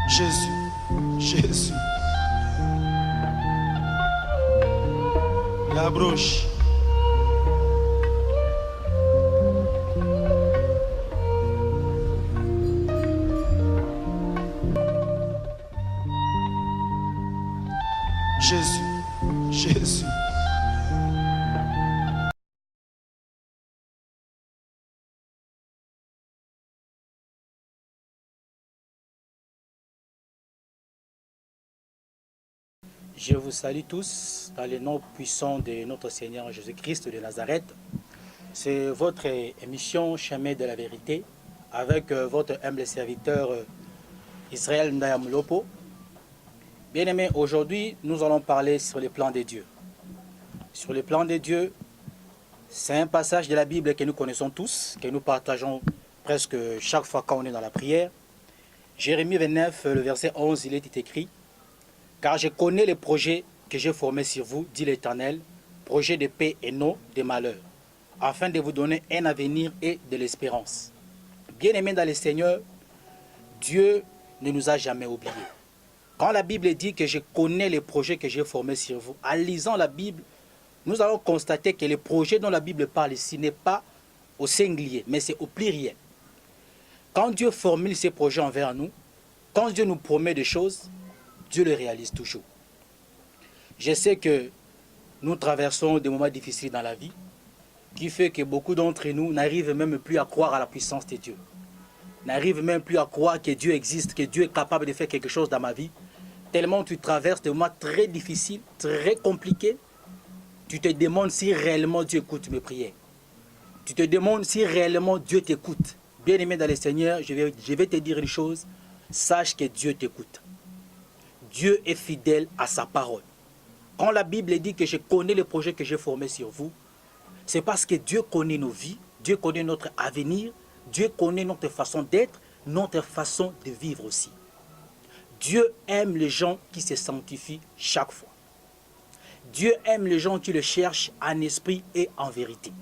Jésus, Jésus. La broche. Jésus, Jésus. Je vous salue tous dans le nom puissant de notre Seigneur Jésus-Christ de Nazareth. C'est votre émission Chemin de la vérité avec votre humble serviteur Israël Ndayamlopo. Bien-aimés, aujourd'hui, nous allons parler sur le plan de Dieu. Sur le plan de Dieu, c'est un passage de la Bible que nous connaissons tous, que nous partageons presque chaque fois quand on est dans la prière. Jérémie 29, le verset 11, il est écrit: car je connais les projets que j'ai formés sur vous, dit l'Éternel, projets de paix et non de malheur, afin de vous donner un avenir et de l'espérance. Bien-aimés dans le Seigneur, Dieu ne nous a jamais oubliés. Quand la Bible dit que je connais les projets que j'ai formés sur vous, en lisant la Bible, nous allons constater que les projets dont la Bible parle ici n'est pas au singulier, mais c'est au pluriel. Quand Dieu formule ses projets envers nous, quand Dieu nous promet des choses, Dieu le réalise toujours. Je sais que nous traversons des moments difficiles dans la vie, qui fait que beaucoup d'entre nous n'arrivent même plus à croire à la puissance de Dieu. N'arrivent même plus à croire que Dieu existe, que Dieu est capable de faire quelque chose dans ma vie. Tellement tu traverses des moments très difficiles, très compliqués, tu te demandes si réellement Dieu écoute mes prières. Tu te demandes si réellement Dieu t'écoute. Bien-aimé dans le Seigneur, je vais te dire une chose, sache que Dieu t'écoute. Dieu est fidèle à sa parole. Quand la Bible dit que je connais les projets que j'ai formés sur vous, c'est parce que Dieu connaît nos vies, Dieu connaît notre avenir, Dieu connaît notre façon d'être, notre façon de vivre aussi. Dieu aime les gens qui se sanctifient chaque fois. Dieu aime les gens qui le cherchent en esprit et en vérité.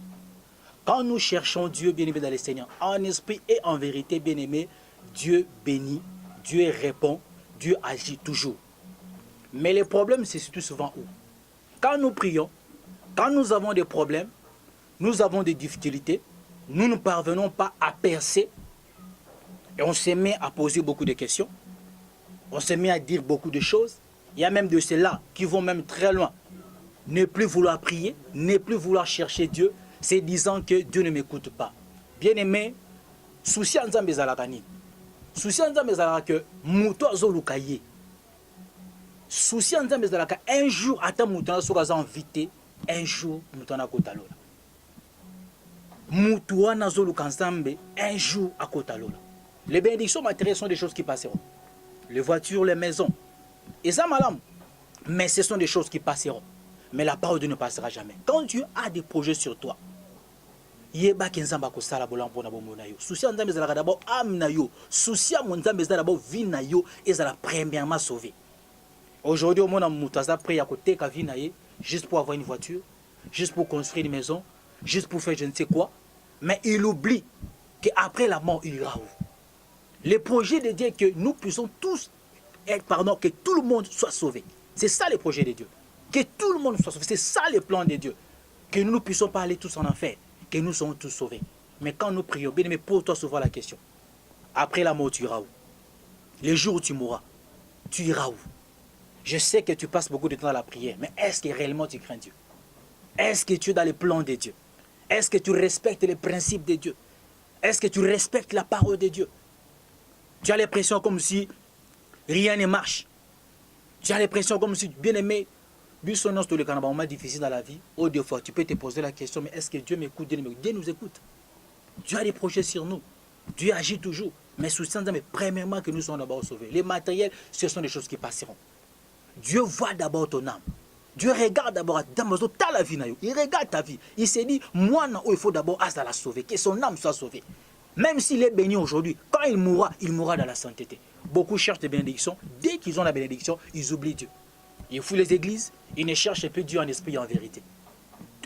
Quand nous cherchons Dieu, bien-aimé dans le Seigneur, en esprit et en vérité, bien-aimé, Dieu bénit, Dieu répond, Dieu agit toujours. Mais le problème, c'est surtout souvent où? Quand nous prions, quand nous avons des problèmes, nous avons des difficultés, nous ne parvenons pas à percer, et on se met à poser beaucoup de questions, on se met à dire beaucoup de choses. Il y a même de ceux-là qui vont même très loin, ne plus vouloir prier, ne plus vouloir chercher Dieu, c'est disant que Dieu ne m'écoute pas. Bien-aimé, souci en Nzambe ezalaka nini? Souci en Nzambe ezalaka que muto azoluka ye. Souci en Nzambe ezalaka un jour ata muto na soka za invité, un jour muto na kota lola. Muto wana azoluka Nzambe, un jour à kota lola. Les bénédictions matérielles sont des choses qui passeront. Les voitures, les maisons. Et ça malam. Mais ce sont des choses qui passeront. Mais la parole de Dieu ne passera jamais. Quand Dieu a des projets sur toi, yeba kenzamba ko sala bolampo na bomona yo. Souci en Nzambe ezalaka d'abord âme na yo. Souci en Nzambe ezalaka d'abord vie na yo ezala premièrement sauvé. Aujourd'hui, au monde, on a pris à côté ka vie na ye juste pour avoir une voiture, juste pour construire une maison, juste pour faire je ne sais quoi. Mais il oublie qu'après la mort, il ira où? Le projet de Dieu est que nous puissions tous être, pardon, que tout le monde soit sauvé. C'est ça le projet de Dieu. Que tout le monde soit sauvé. C'est ça le plan de Dieu. Que nous ne puissions pas aller tous en enfer. Que nous soyons tous sauvés. Mais quand nous prions, bien aimé, pose-toi souvent la question. Après la mort, tu iras où? Le jour où tu mourras, tu iras où? Je sais que tu passes beaucoup de temps à la prière, mais est-ce que réellement tu crains Dieu? Est-ce que tu es dans le plan de Dieu? Est-ce que tu respectes les principes de Dieu? Est-ce que tu respectes la parole de Dieu? Tu as l'impression comme si rien ne marche. Tu as l'impression comme si, bien aimé, vu son nom, le moment difficile dans la vie, ou des fois, tu peux te poser la question, mais est-ce que Dieu m'écoute? Dieu nous écoute. Dieu a des projets sur nous. Dieu agit toujours. Mais sous mais premièrement que nous soyons d'abord sauvés. Les matériels, ce sont des choses qui passeront. Dieu voit d'abord ton âme. Dieu regarde d'abord ta vie. Il regarde ta vie. Il s'est dit, moi, il faut d'abord la sauver, que son âme soit sauvée. Même s'il est béni aujourd'hui, quand il mourra dans la sainteté. Beaucoup cherchent des bénédictions. Dès qu'ils ont la bénédiction, ils oublient Dieu. Ils fouillent les églises, ils ne cherchent plus Dieu en esprit et en vérité.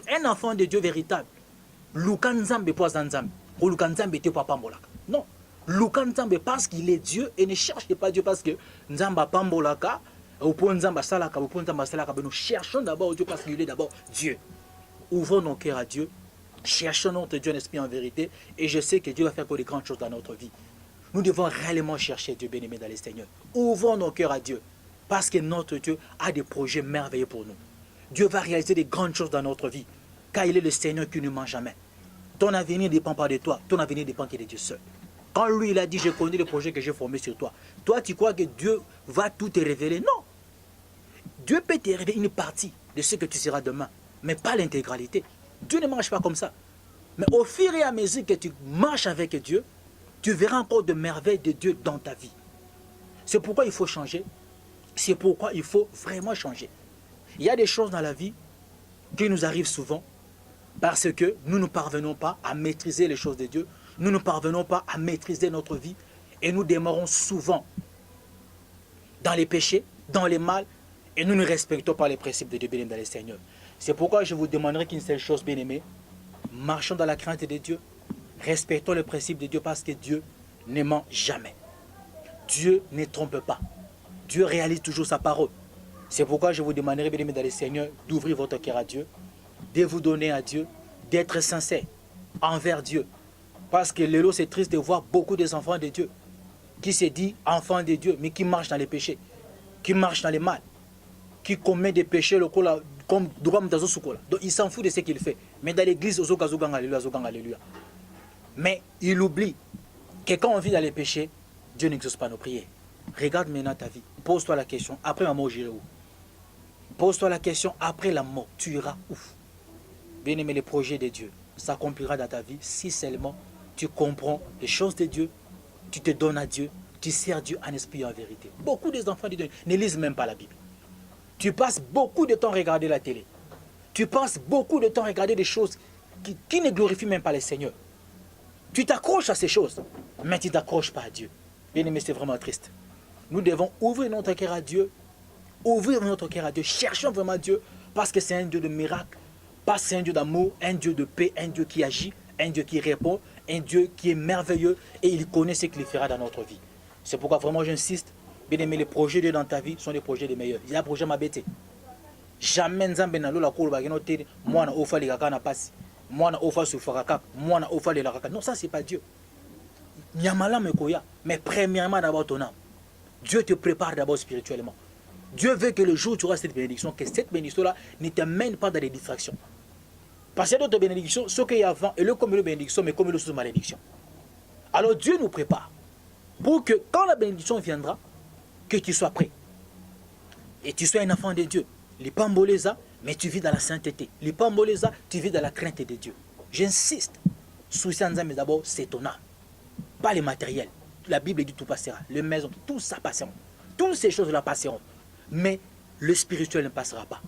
Un enfant de Dieu véritable, non. Luka Nzambe parce qu'il est Dieu et ne cherchez pas Dieu parce que Nzamba Pambolaka, ou pour Nzamba Salaka, ou pour Nzamba Salaka, nous cherchons d'abord Dieu parce qu'il est d'abord Dieu. Ouvrons nos cœurs à Dieu, cherchons notre Dieu en esprit en vérité, et je sais que Dieu va faire pour de grandes choses dans notre vie. Nous devons réellement chercher Dieu, bien-aimé dans les Seigneurs. Ouvrons nos cœurs à Dieu, parce que notre Dieu a des projets merveilleux pour nous. Dieu va réaliser des grandes choses dans notre vie, car il est le Seigneur qui ne ment jamais. Ton avenir ne dépend pas de toi, ton avenir dépend que de Dieu seul. Quand lui, il a dit, je connais le projet que j'ai formé sur toi, toi, tu crois que Dieu va tout te révéler? Non. Dieu peut te révéler une partie de ce que tu seras demain, mais pas l'intégralité. Dieu ne marche pas comme ça. Mais au fur et à mesure que tu marches avec Dieu, tu verras encore de merveilles de Dieu dans ta vie. C'est pourquoi il faut changer. C'est pourquoi il faut vraiment changer. Il y a des choses dans la vie qui nous arrivent souvent parce que nous ne parvenons pas à maîtriser les choses de Dieu. Nous ne parvenons pas à maîtriser notre vie et nous démarrons souvent dans les péchés, dans les mal, et nous ne respectons pas les principes de Dieu, bien-aimé dans les Seigneurs. C'est pourquoi je vous demanderai qu'une seule chose, bien-aimé, marchons dans la crainte de Dieu, respectons les principes de Dieu parce que Dieu ne ment jamais. Dieu ne trompe pas. Dieu réalise toujours sa parole. C'est pourquoi je vous demanderai, bien-aimé dans les Seigneurs, d'ouvrir votre cœur à Dieu, de vous donner à Dieu, d'être sincère envers Dieu. Parce que l'élo, c'est triste de voir beaucoup des enfants de Dieu qui se disent enfants de Dieu, mais qui marchent dans les péchés, qui marchent dans les mal, qui commettent des péchés comme droit Mtazo Sukola. Donc il s'en fout de ce qu'il fait. Mais dans l'église, alléluia. Mais il oublie que quand on vit dans les péchés, Dieu n'exauce pas nos prières. Regarde maintenant ta vie. Pose-toi la question, après ma mort, j'irai où? Pose-toi la question, après la mort, tu iras où? Bien aimé, les projets de Dieu s'accomplira dans ta vie si seulement tu comprends les choses de Dieu, tu te donnes à Dieu, tu sers Dieu en esprit et en vérité. Beaucoup des enfants de Dieu ne lisent même pas la Bible. Tu passes beaucoup de temps à regarder la télé. Tu passes beaucoup de temps à regarder des choses qui ne glorifient même pas le Seigneur. Tu t'accroches à ces choses, mais tu ne t'accroches pas à Dieu. Bien aimé, c'est vraiment triste. Nous devons ouvrir notre cœur à Dieu, ouvrir notre cœur à Dieu, cherchons vraiment Dieu, parce que c'est un Dieu de miracles, parce que c'est un Dieu d'amour, un Dieu de paix, un Dieu qui agit, un Dieu qui répond, un Dieu qui est merveilleux et il connaît ce qu'il fera dans notre vie. C'est pourquoi vraiment j'insiste, bien aimé, les projets de Dieu dans ta vie sont des projets les meilleurs. Il y a un projet m'abêté. Jamais Nzambe na lola kolo bageno te moi na ofa les kaka na passe. Moi na ofa soufaraka, moi na ofa les lakaka. Non, ça c'est pas Dieu. Nyamala mekoya, mais premièrement d'abord ton âme. Dieu te prépare d'abord spirituellement. Dieu veut que le jour où tu auras cette bénédiction, que cette bénédiction-là ne te mène pas dans des distractions. Parce qu'il y a d'autres bénédictions, ce qu'il y a avant, et le comme le bénédiction, mais comme le sous malédiction. Alors Dieu nous prépare pour que quand la bénédiction viendra, que tu sois prêt. Et tu sois un enfant de Dieu. Les pambolesa, mais tu vis dans la sainteté. Les pambolesa, tu vis dans la crainte de Dieu. J'insiste. Souci mais d'abord, c'est ton âme. Pas les matériels. La Bible dit tout passera. Les maisons, tout ça passera. Toutes ces choses-là passeront. Mais le spirituel ne passera pas.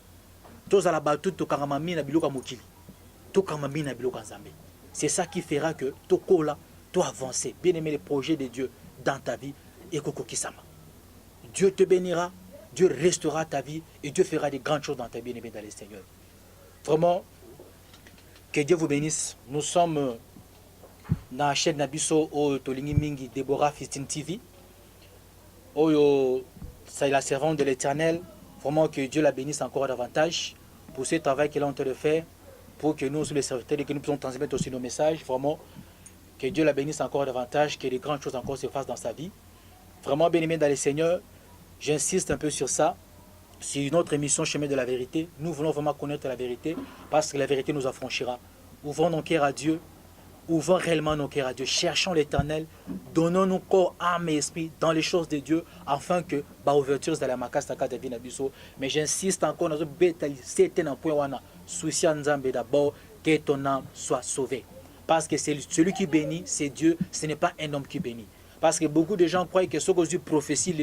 C'est ça qui fera que Tokola doit avancer. Bien aimer les projets de Dieu dans ta vie. Et Kokokisama. Dieu te bénira, Dieu restaurera ta vie et Dieu fera des grandes choses dans ta vie, bien-aimé dans le Seigneur. Vraiment, que Dieu vous bénisse. Nous sommes dans la chaîne Nabiso au Tolingi Mingi Deborah Fistine TV. C'est la servante de l'Éternel. Vraiment que Dieu la bénisse encore davantage pour ce travail qu'elle est en train de faire, pour que nous, les serviteurs, que nous puissions transmettre aussi nos messages. Vraiment, que Dieu la bénisse encore davantage, que des grandes choses encore se fassent dans sa vie. Vraiment, bien-aimé dans le Seigneur, j'insiste un peu sur ça. C'est notre émission Chemin de la vérité. Nous voulons vraiment connaître la vérité parce que la vérité nous affranchira. Ouvrons nos cœurs à Dieu. Ouvrons réellement nos cœurs à Dieu. Cherchons l'Éternel. Donnons-nous corps, âme et esprit dans les choses de Dieu afin que, ouverture de la macasse de vie n'abisso. Mais j'insiste encore dans un point souci Nzambe d'abord que ton âme soit sauvée. Parce que c'est celui qui bénit, c'est Dieu. Ce n'est pas un homme qui bénit. Parce que beaucoup de gens croient que ce que Dieu prophétie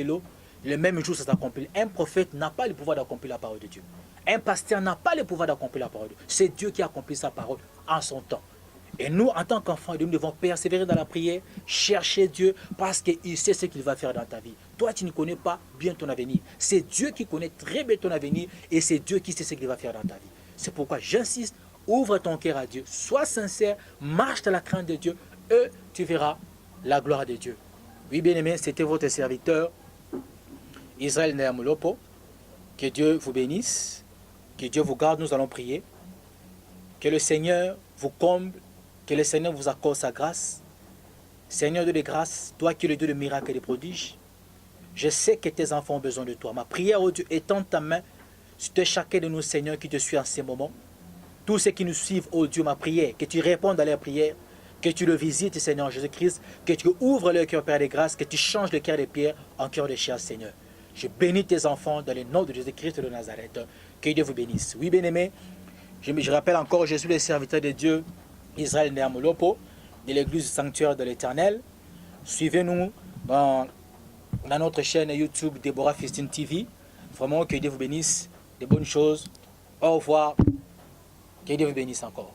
le même jour ça s'accomplit. Un prophète n'a pas le pouvoir d'accomplir la parole de Dieu. Un pasteur n'a pas le pouvoir d'accomplir la parole de Dieu. C'est Dieu qui accomplit sa parole en son temps. Et nous, en tant qu'enfants de Dieu, nous devons persévérer dans la prière, chercher Dieu parce qu'il sait ce qu'il va faire dans ta vie. Toi, tu ne connais pas bien ton avenir. C'est Dieu qui connaît très bien ton avenir et c'est Dieu qui sait ce qu'il va faire dans ta vie. C'est pourquoi j'insiste, ouvre ton cœur à Dieu, sois sincère, marche dans la crainte de Dieu et tu verras la gloire de Dieu. Oui, bien-aimés, c'était votre serviteur, Israël Néamolopo. Que Dieu vous bénisse, que Dieu vous garde, nous allons prier. Que le Seigneur vous comble, que le Seigneur vous accorde sa grâce. Seigneur Dieu de grâce, toi qui es le Dieu de miracles et de prodiges, je sais que tes enfants ont besoin de toi. Ma prière, oh Dieu, étend ta main sur chacun de nous, Seigneur, qui te suit en ces moments. Tous ceux qui nous suivent, oh Dieu, ma prière, que tu répondes à leurs prières, que tu le visites, Seigneur Jésus-Christ, que tu ouvres leur cœur, Père de grâce, que tu changes le cœur de pierre en cœur de chair, Seigneur. Je bénis tes enfants dans le nom de Jésus-Christ de Nazareth. Que Dieu vous bénisse. Oui, bien-aimés, je rappelle encore, je suis le serviteur de Dieu, Israël Néamolopo, de l'église du sanctuaire de l'Éternel. Suivez-nous dans notre chaîne YouTube Deborah Fistine TV. Vraiment, que Dieu vous bénisse. De bonnes choses. Au revoir. Que Dieu vous bénisse encore.